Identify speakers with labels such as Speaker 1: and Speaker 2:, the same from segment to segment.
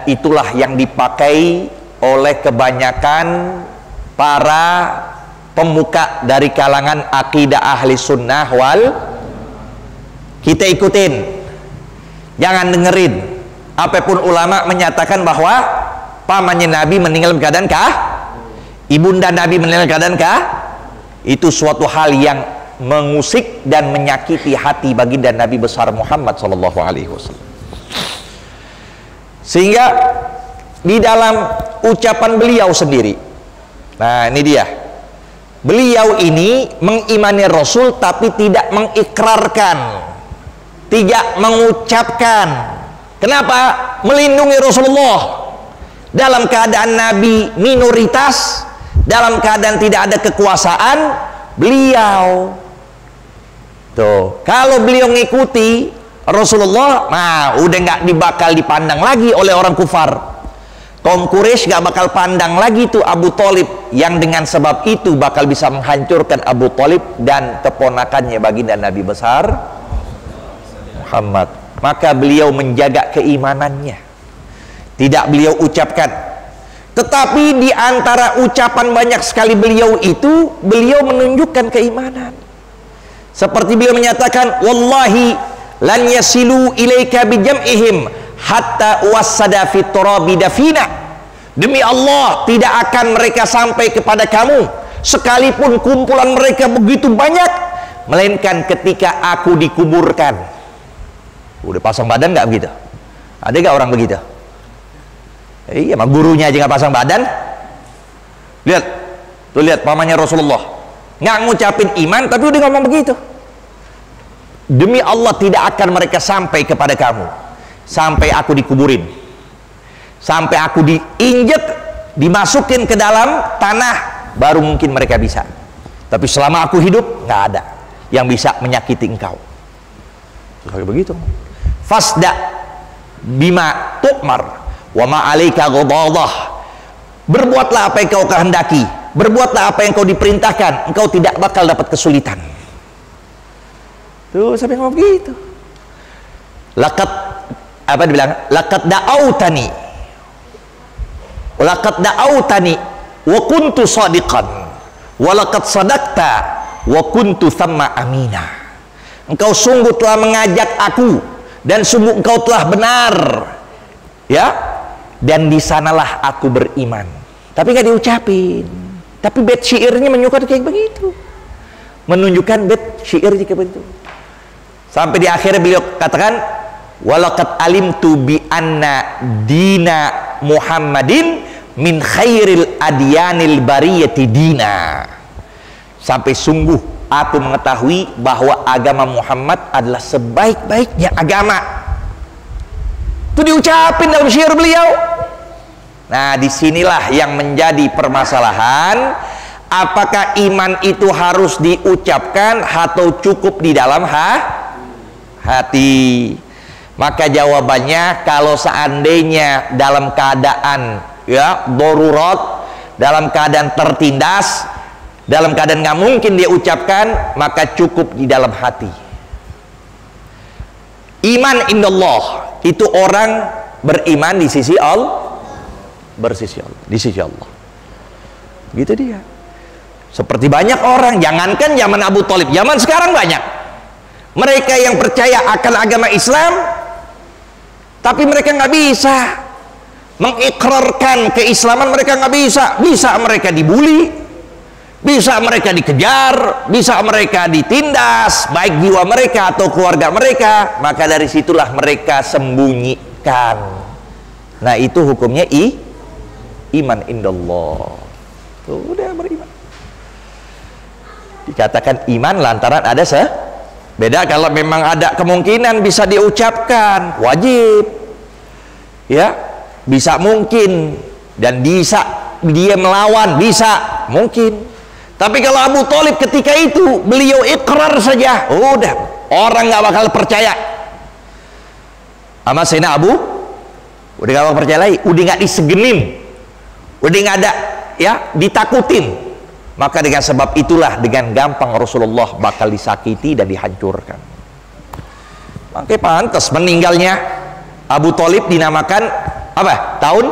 Speaker 1: itulah yang dipakai oleh kebanyakan para pemuka dari kalangan akidah ahli sunnah wal. Kita ikutin, jangan dengerin apapun ulama menyatakan bahwa pamannya Nabi meninggal dalam keadaan kah, ibunda Nabi meninggal dalam keadaan kah. Itu suatu hal yang mengusik dan menyakiti hati baginda Nabi besar Muhammad sallallahu alaihi wasallam. Sehingga di dalam ucapan beliau sendiri, nah ini dia, beliau ini mengimani Rasul tapi tidak mengikrarkan, tidak mengucapkan. Kenapa? Melindungi Rasulullah dalam keadaan Nabi minoritas, dalam keadaan tidak ada kekuasaan. Beliau tuh, kalau beliau ngikuti Rasulullah, nah udah nggak bakal dipandang lagi oleh orang kufar. Kaum Quraisy nggak bakal pandang lagi tuh Abu Thalib, yang dengan sebab itu bakal bisa menghancurkan Abu Thalib dan keponakannya baginda Nabi besar Muhammad. Maka beliau menjaga keimanannya, tidak beliau ucapkan. Tetapi di antara ucapan banyak sekali beliau itu, beliau menunjukkan keimanan. Seperti beliau menyatakan, wallahi lan yasilu ilaika bijam'ihim hatta wassada fit turabi dafina. Demi Allah, tidak akan mereka sampai kepada kamu sekalipun kumpulan mereka begitu banyak, melainkan ketika aku dikuburkan. Udah pasang badan nggak begitu? Ada nggak orang begitu? Iya, mah gurunya aja nggak pasang badan. Lihat, tuh lihat pamannya Rasulullah nggak ngucapin iman, tapi udah ngomong begitu. Demi Allah tidak akan mereka sampai kepada kamu sampai aku dikuburin, sampai aku diinjek, dimasukin ke dalam tanah, baru mungkin mereka bisa. Tapi selama aku hidup nggak ada yang bisa menyakiti engkau. Kayak begitu. Fasda bima tu'mar wa ma'alaika ghadadah. Berbuatlah apa yang kau kehendaki, berbuatlah apa yang kau diperintahkan, engkau tidak bakal dapat kesulitan. Tuh sampai ngomong begitu. Laqad, apa dibilang? Laqad da'autani wa kuntu shadiqan wa laqad sadaqta wa kuntu thamma amina. Engkau sungguh telah mengajak aku dan sungguh engkau telah benar, ya, dan di sanalah aku beriman. Tapi nggak diucapin, tapi bait syairnya menyukai kayak begitu, menunjukkan bait syairnya kayak begitu. Sampai di akhirnya beliau katakan, walaqad alimtu bi anna dina Muhammadin min khairil adyanil bariyati dina. Sampai sungguh aku mengetahui bahwa agama Muhammad adalah sebaik-baiknya agama. Itu diucapin dalam syair beliau. Nah, disinilah yang menjadi permasalahan, apakah iman itu harus diucapkan atau cukup di dalam hati. Maka jawabannya, kalau seandainya dalam keadaan ya darurat, dalam keadaan tertindas, dalam keadaan nggak mungkin dia ucapkan, maka cukup di dalam hati. Iman indallah, itu orang beriman di sisi Allah, di sisi Allah. Gitu dia. Seperti banyak orang, jangankan zaman Abu Thalib, zaman sekarang banyak mereka yang percaya akan agama Islam, tapi mereka nggak bisa mengikrarkan keislaman. Mereka nggak bisa mereka dibully, bisa mereka dikejar, bisa mereka ditindas, baik jiwa mereka atau keluarga mereka. Maka dari situlah mereka sembunyikan. Nah, itu hukumnya iman indallah. Tuh, udah beriman. Dikatakan iman lantaran ada beda kalau memang ada kemungkinan bisa diucapkan, wajib. Ya, bisa mungkin, dan bisa dia melawan, bisa mungkin. Tapi kalau Abu Thalib ketika itu beliau ikrar saja, udah orang nggak bakal percaya. Sama Sayyidina Abu, udah nggak bakal percaya lagi, udah nggak disegenin, udah nggak ada ya ditakutin. Maka dengan sebab itulah dengan gampang Rasulullah bakal disakiti dan dihancurkan. Makanya pantas meninggalnya Abu Thalib dinamakan Apa? Tahun?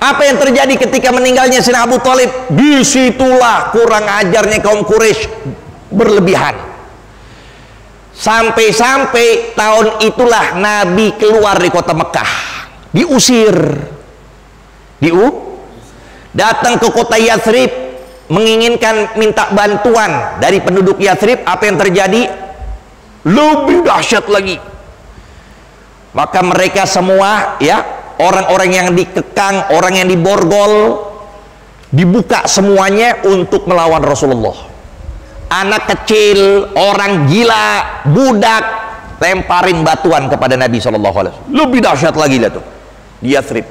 Speaker 1: Apa yang terjadi ketika meninggalnya Sayyidina Abu Thalib? Disitulah kurang ajarnya kaum Quraisy berlebihan. Sampai-sampai tahun itulah Nabi keluar di kota Mekah, diusir, datang ke kota Yathrib, menginginkan minta bantuan dari penduduk Yathrib. Apa yang terjadi? Lebih dahsyat lagi. Maka mereka semua, ya, orang-orang yang dikekang, orang yang diborgol, dibuka semuanya untuk melawan Rasulullah. Anak kecil, orang gila, budak, lemparin batuan kepada Nabi SAW. Lebih dahsyat lagi lah tuh di Yathrib.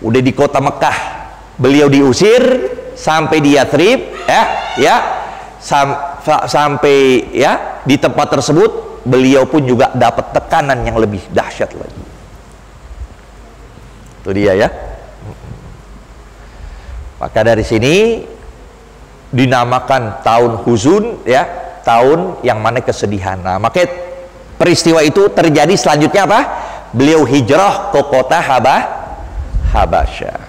Speaker 1: Udah di kota Mekah beliau diusir, sampai di Yathrib, sampai ya di tempat tersebut beliau pun juga dapat tekanan yang lebih dahsyat lagi. Itu dia ya. Maka dari sini dinamakan tahun huzun, ya, tahun yang mana kesedihan. Nah, maka peristiwa itu terjadi selanjutnya apa? Beliau hijrah ke kota Habasyah.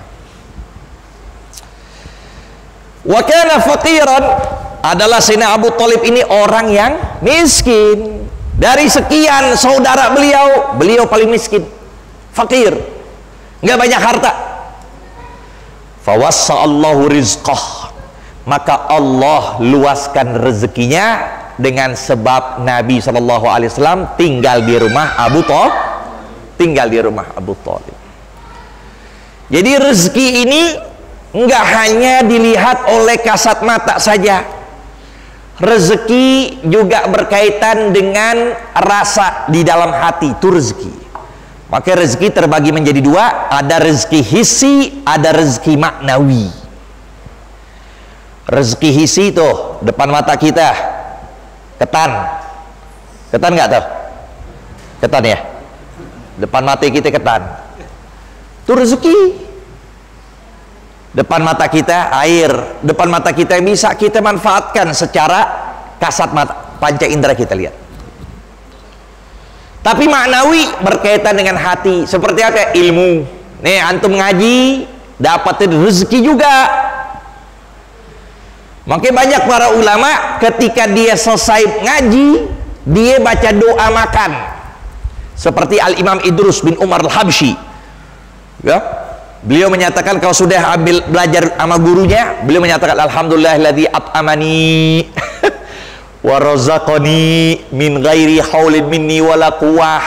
Speaker 1: Wa kana faqiran, adalah Sayyidina Abu Thalib ini orang yang miskin. Dari sekian saudara beliau, beliau paling miskin, fakir, nggak banyak harta. Fawassa Allahu rizqah, maka Allah luaskan rezekinya dengan sebab Nabi SAW tinggal di rumah Abu Thalib. Jadi rezeki ini nggak hanya dilihat oleh kasat mata saja. Rezeki juga berkaitan dengan rasa di dalam hati, itu rezeki. Maka rezeki terbagi menjadi dua, ada rezeki hissi, ada rezeki maknawi. Rezeki hissi itu depan mata kita, ketan nggak tuh? Ketan ya, depan mata kita ketan, itu rezeki. Depan mata kita air, depan mata kita yang bisa kita manfaatkan secara kasat mata, panca indera kita lihat. Tapi maknawi berkaitan dengan hati. Seperti apa? Ilmu. Nih antum ngaji, dapatin rezeki juga. Makanya banyak para ulama ketika dia selesai ngaji, dia baca doa makan. Seperti Al-Imam Idrus bin Umar Al-Habsyi. Ya. Beliau menyatakan kalau sudah ambil belajar sama gurunya, beliau menyatakan alhamdulillahilladzi at'amani wa razaqani min ghairi haulin minni wala quwwah.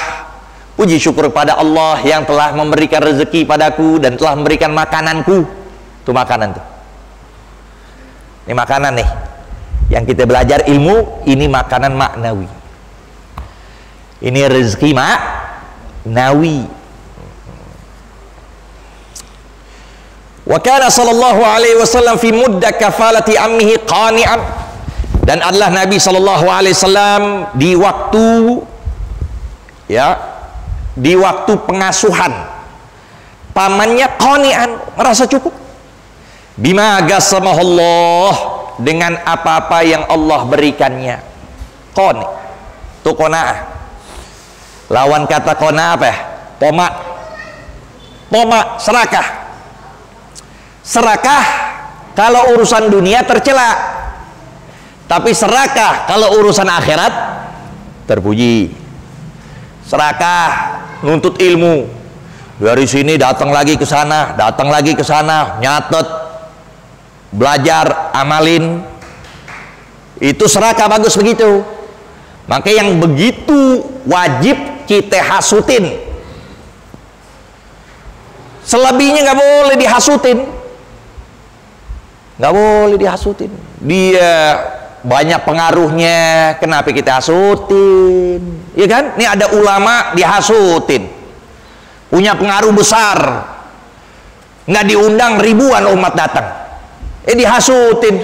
Speaker 1: Puji syukur pada Allah yang telah memberikan rezeki padaku dan telah memberikan makananku. Itu makanan tuh. Ini makanan nih. Yang kita belajar ilmu, ini makanan maknawi. Ini rezeki maknawi. Wa kana sallallahu alaihi wasallam fi mudda kafalati ammihi qani'an, dan adalah Nabi sallallahu alaihi wasallam di waktu pengasuhan pamannya qani'an, merasa cukup. Bima gasamahullah, dengan apa-apa yang Allah berikannya. Qani itu qanaah. Lawan kata qanaah apa? Poma, serakah. Serakah kalau urusan dunia tercela, tapi serakah kalau urusan akhirat terpuji. Serakah nuntut ilmu, dari sini datang lagi ke sana, nyatet, belajar, amalin, itu serakah, bagus begitu. Maka yang begitu wajib kita hasutin, selebihnya nggak boleh dihasutin. Nggak boleh dihasutin. Dia banyak pengaruhnya, kenapa kita hasutin? Ya kan? Ini ada ulama dihasutin, punya pengaruh besar, nggak diundang ribuan umat datang, dihasutin,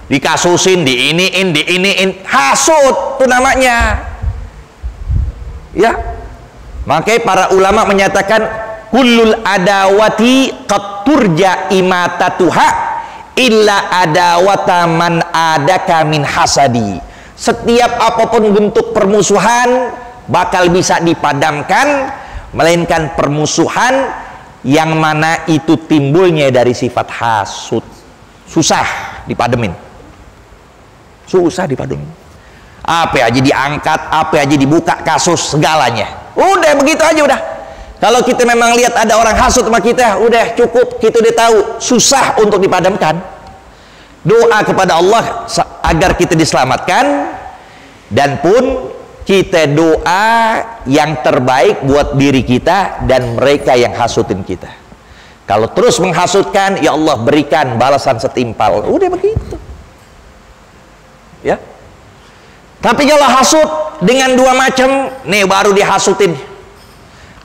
Speaker 1: dikasusin, diiniin, hasut itu namanya. Ya, makanya para ulama menyatakan kullul adawati qad turja imatatuha illa adawata man adaka min hasadi. Setiap apapun bentuk permusuhan bakal bisa dipadamkan, melainkan permusuhan yang mana itu timbulnya dari sifat hasud. Susah dipademin, susah dipademin. Apa aja diangkat, apa aja dibuka, kasus segalanya. Udah begitu aja udah. Kalau kita memang lihat ada orang hasud sama kita, udah cukup, kita udah tahu susah untuk dipadamkan. Doa kepada Allah agar kita diselamatkan, dan pun kita doa yang terbaik buat diri kita dan mereka yang hasudin kita. Kalau terus menghasutkan, ya Allah berikan balasan setimpal. Udah begitu. Ya. Tapi kalau hasud dengan dua macam, nih baru dihasutin.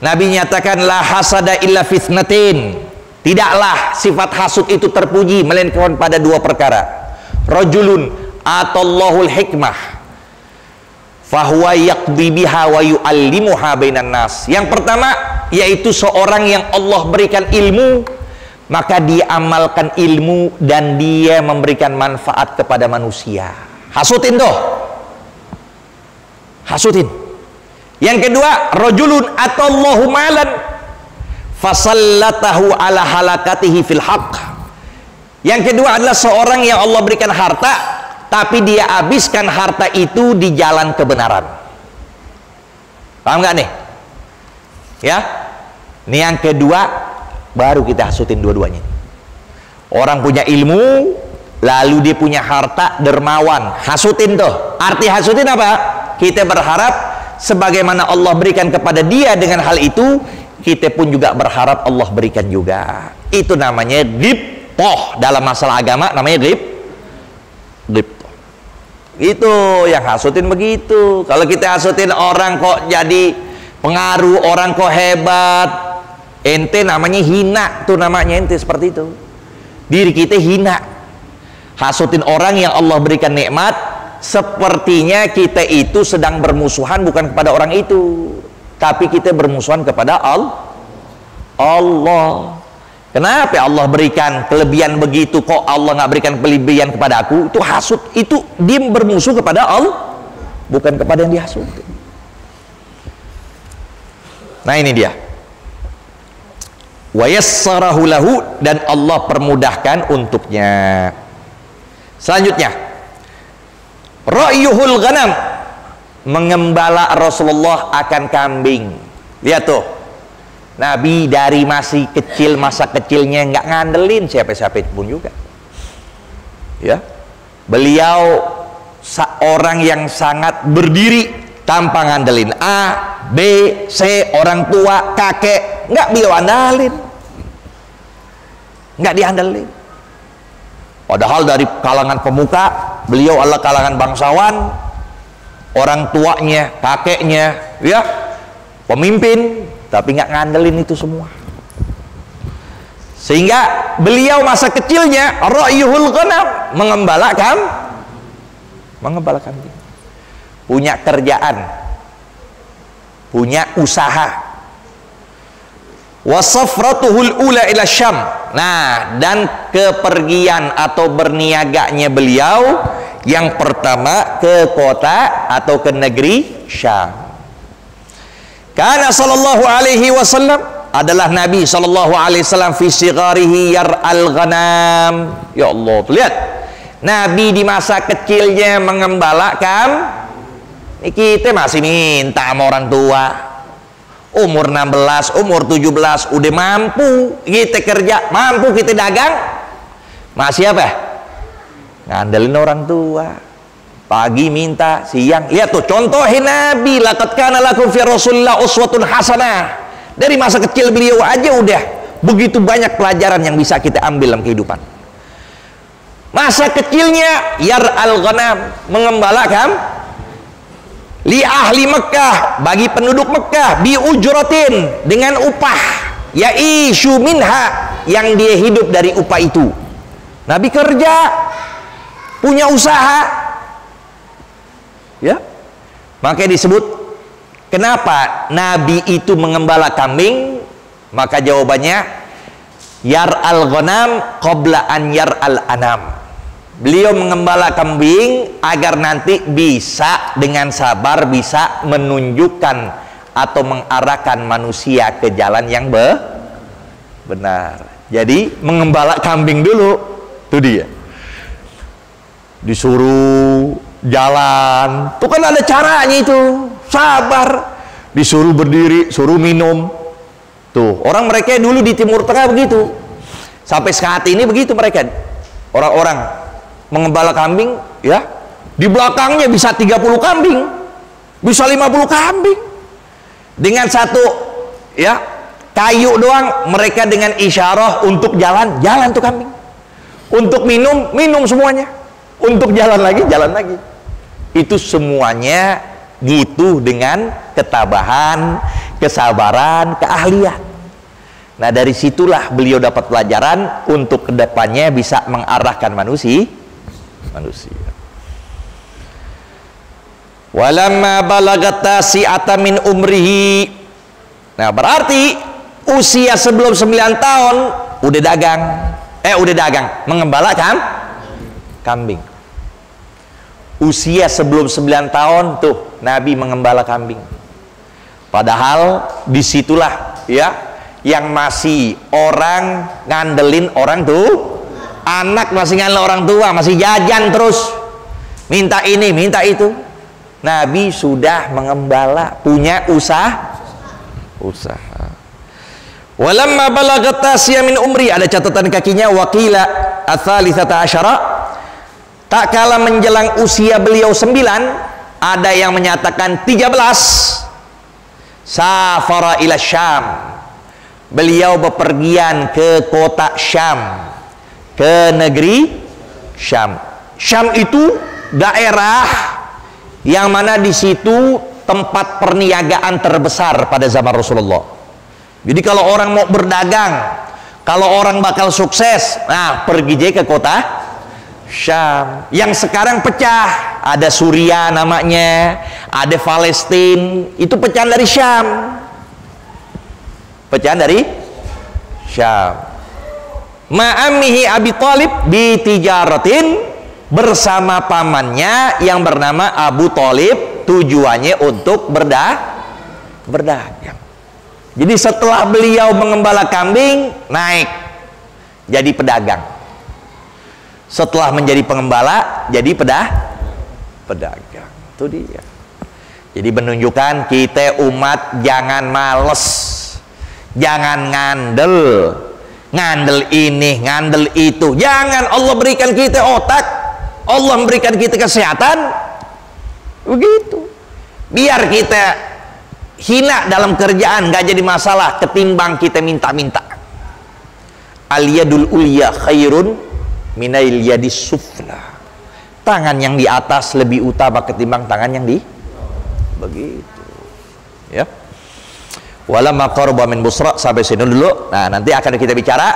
Speaker 1: Nabi nyatakan la hasada illa fitnatin. Tidaklah sifat hasud itu terpuji melainkan pada dua perkara. Rajulun atallahul hikmah fahuwa yaqdi biha wa yu'allimuha bainan nas. Yang pertama yaitu seorang yang Allah berikan ilmu, maka dia amalkan ilmu dan dia memberikan manfaat kepada manusia. Hasudin tuh, hasudin. Yang kedua, rajulun atallahu malan fasallatahu ala halakatihi fil haqq. Yang kedua adalah seorang yang Allah berikan harta, tapi dia habiskan harta itu di jalan kebenaran. Paham nggak nih? Ya, ini yang kedua, baru kita hasutin dua-duanya. Orang punya ilmu, lalu dia punya harta, dermawan, hasutin tuh. Arti hasutin apa? Kita berharap sebagaimana Allah berikan kepada dia dengan hal itu, kita pun juga berharap Allah berikan juga. Itu namanya ghibthah. Dalam masalah agama namanya ghibthah. Itu yang hasutin begitu. Kalau kita hasutin orang kok jadi pengaruh, orang kok hebat, ente namanya hina tuh, namanya ente seperti itu. Diri kita hina. Hasutin orang yang Allah berikan nikmat, sepertinya kita itu sedang bermusuhan bukan kepada orang itu, tapi kita bermusuhan kepada Allah. Kenapa Allah berikan kelebihan begitu, kok Allah nggak berikan kelebihan kepada aku? Itu hasud, itu dia bermusuh kepada Allah, bukan kepada yang dihasut. Nah ini dia. Wa yassarahu lahu, dan Allah permudahkan untuknya. Selanjutnya, ra'yuhul ghanam, mengembala Rasulullah akan kambing. Lihat tuh, Nabi dari masih kecil, masa kecilnya nggak ngandelin siapa-siapa pun juga. Ya, beliau seorang yang sangat berdiri tanpa ngandelin A, B, C, orang tua, kakek, nggak beliau andalin, nggak diandalin. Padahal dari kalangan pemuka, beliau adalah kalangan bangsawan, orang tuanya, kakeknya, ya, pemimpin, tapi nggak ngandelin itu semua. Sehingga beliau masa kecilnya ra'yuhul ghanam, mengembala kambing. Punya kerjaan, punya usaha. Wasafratuhul ula ila Syam. Nah, dan kepergian atau berniaganya beliau yang pertama ke kota atau ke negeri Syam. Karena sallallahu alaihi wasallam adalah Nabi sallallahu alaihi wasallam fi sigharihi yar'al ghanam. Ya Allah, lihat. Nabi di masa kecilnya mengembala kambing. Kita masih minta sama orang tua. Umur 16, umur 17 udah mampu kita kerja, mampu kita dagang, masih apa? Ngandelin orang tua. Pagi minta, siang. Lihat tuh, contohin Nabi, laqad kana lakum fi Rasulillah uswatun hasanah. Dari masa kecil beliau aja udah begitu banyak pelajaran yang bisa kita ambil dalam kehidupan. Masa kecilnya yar'al ghanam, mengembala kambing. Li ahli Mekah, bagi penduduk Mekah, bi ujratin, dengan upah, ya'ishu minha, yang dia hidup dari upah itu. Nabi kerja, punya usaha, ya. Makanya disebut, kenapa Nabi itu mengembala kambing? Maka jawabannya, yar'al ghanam qabla an yar'al anam. Beliau mengembala kambing agar nanti bisa dengan sabar bisa menunjukkan atau mengarahkan manusia ke jalan yang benar. Jadi mengembala kambing dulu, itu dia. Disuruh jalan, tuh kan ada caranya itu, sabar. Disuruh berdiri, suruh minum. Tuh, orang mereka dulu di Timur Tengah begitu. Sampai saat ini begitu mereka. Orang-orang mengembala kambing, ya. Di belakangnya bisa 30 kambing. Bisa 50 kambing. Dengan satu ya, kayu doang, mereka dengan isyarah untuk jalan, jalan tuh kambing. Untuk minum, minum semuanya. Untuk jalan lagi, jalan lagi. Itu semuanya gitu dengan ketabahan, kesabaran, keahlian. Nah, dari situlah beliau dapat pelajaran untuk kedepannya bisa mengarahkan manusia. Walamma balagat tasi'ata min umrihi. Nah, berarti usia sebelum 9 tahun udah dagang, mengembala kambing. Usia sebelum 9 tahun tuh Nabi mengembala kambing. Padahal disitulah ya yang masih orang ngandelin orang tuh, anak masih ngandelin orang tua, masih jajan terus, minta ini minta itu. Nabi sudah mengembala, punya usaha. Walamma balagat tasya min umri, ada catatan kakinya, waqila ats-tsalitsata asyara. Tak kala menjelang usia beliau 9, ada yang menyatakan 13, safara ila Syam, beliau bepergian ke kota Syam, ke negeri Syam. Syam itu daerah yang mana di situ tempat perniagaan terbesar pada zaman Rasulullah. Jadi kalau orang mau berdagang, kalau orang bakal sukses, nah pergi aja ke kota Syam, yang sekarang pecah, ada Suriah namanya, ada Palestina, itu pecahan dari Syam. Ma'amihi Abi Thalib bi tijaratin, bersama pamannya yang bernama Abu Thalib, tujuannya untuk berdagang. Jadi setelah beliau mengembala kambing, naik jadi pedagang. Setelah menjadi pengembala, jadi pedagang. Itu dia. Jadi menunjukkan kita umat jangan males, jangan ngandel ini, ngandel itu. Jangan, Allah berikan kita otak, Allah memberikan kita kesehatan, begitu. Biar kita hina dalam kerjaan, gak jadi masalah, ketimbang kita minta-minta. Al-yadul ulya khairun minail yadis sufla. Tangan yang di atas lebih utama ketimbang tangan yang di begitu. Ya. Walamma qaraba min Busra, sampai sini dulu. Nah, nanti akan kita bicara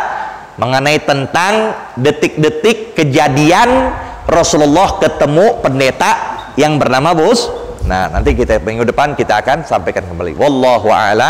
Speaker 1: mengenai tentang detik-detik kejadian Rasulullah ketemu pendeta yang bernama Bus. Nah, nanti kita minggu depan kita akan sampaikan kembali. Wallahu a'lam.